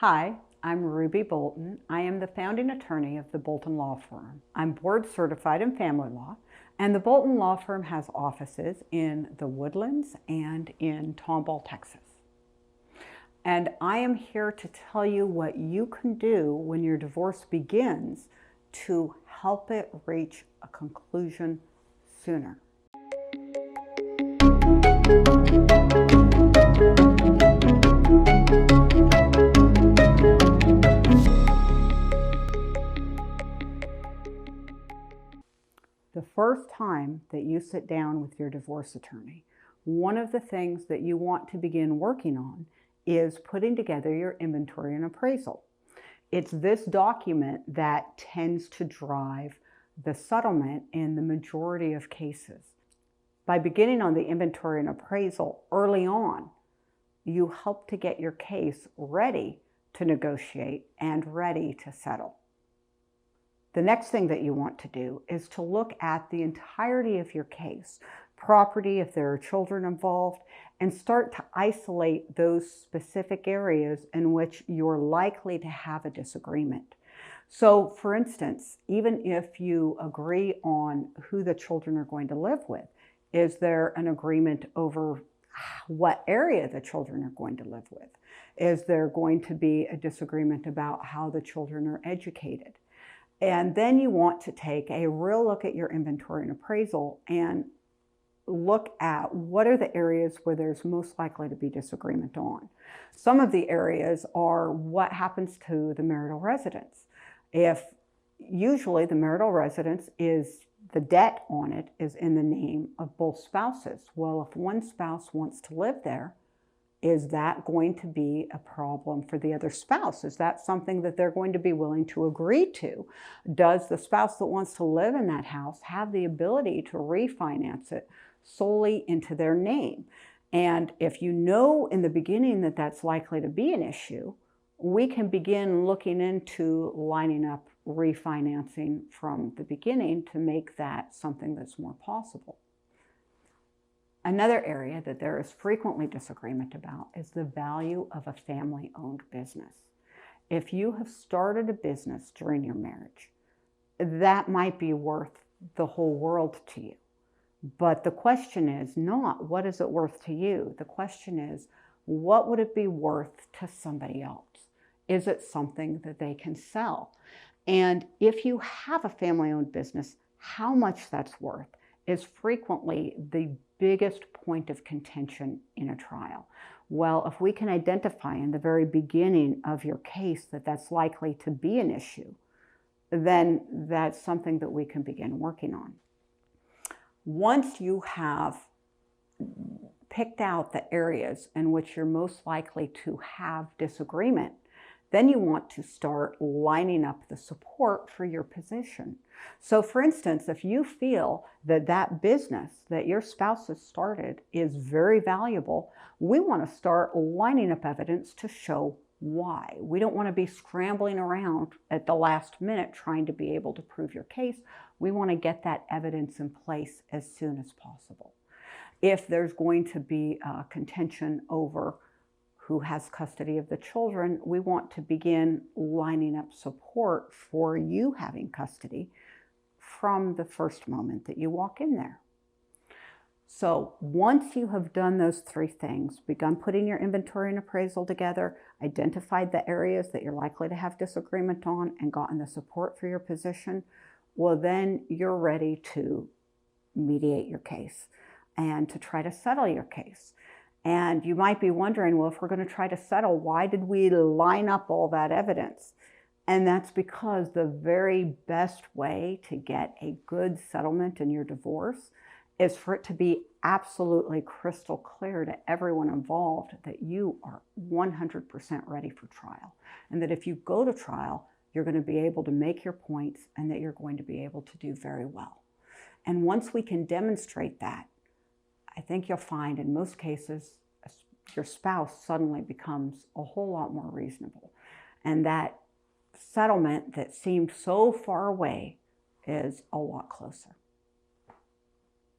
Hi, I'm Ruby Bolton. I am the founding attorney of the Bolton Law Firm. I'm board certified in family law, and the Bolton Law Firm has offices in the Woodlands and in Tomball, Texas. And I am here to tell you what you can do when your divorce begins to help it reach a conclusion sooner. The first time that you sit down with your divorce attorney, one of the things that you want to begin working on is putting together your inventory and appraisal. It's this document that tends to drive the settlement in the majority of cases. By beginning on the inventory and appraisal early on, you help to get your case ready to negotiate and ready to settle. The next thing that you want to do is to look at the entirety of your case, property, if there are children involved, and start to isolate those specific areas in which you're likely to have a disagreement. So, for instance, even if you agree on who the children are going to live with, is there an agreement over what area the children are going to live with? Is there going to be a disagreement about how the children are educated? And then you want to take a real look at your inventory and appraisal and look at what are the areas where there's most likely to be disagreement on. Some of the areas are what happens to the marital residence. If usually the marital residence is, the debt on it is in the name of both spouses. Well, if one spouse wants to live there, is that going to be a problem for the other spouse? Is that something that they're going to be willing to agree to? Does the spouse that wants to live in that house have the ability to refinance it solely into their name? And if you know in the beginning that that's likely to be an issue, we can begin looking into lining up refinancing from the beginning to make that something that's more possible. Another area that there is frequently disagreement about is the value of a family-owned business. If you have started a business during your marriage, that might be worth the whole world to you. But the question is not, what is it worth to you? The question is, what would it be worth to somebody else? Is it something that they can sell? And if you have a family-owned business, how much that's worth is frequently the biggest point of contention in a trial. Well, if we can identify in the very beginning of your case that that's likely to be an issue, then that's something that we can begin working on. Once you have picked out the areas in which you're most likely to have disagreement, then you want to start lining up the support for your position. So for instance, if you feel that that business that your spouse has started is very valuable, we want to start lining up evidence to show why. We don't want to be scrambling around at the last minute trying to be able to prove your case. We want to get that evidence in place as soon as possible. If there's going to be a contention over who has custody of the children, we want to begin lining up support for you having custody from the first moment that you walk in there. So once you have done those three things, begun putting your inventory and appraisal together, identified the areas that you're likely to have disagreement on, and gotten the support for your position, well, then you're ready to mediate your case and to try to settle your case. And you might be wondering, well, if we're going to try to settle, why did we line up all that evidence? And that's because the very best way to get a good settlement in your divorce is for it to be absolutely crystal clear to everyone involved that you are 100% ready for trial. And that if you go to trial, you're going to be able to make your points and that you're going to be able to do very well. And once we can demonstrate that, I think you'll find in most cases your spouse suddenly becomes a whole lot more reasonable. And that settlement that seemed so far away is a lot closer.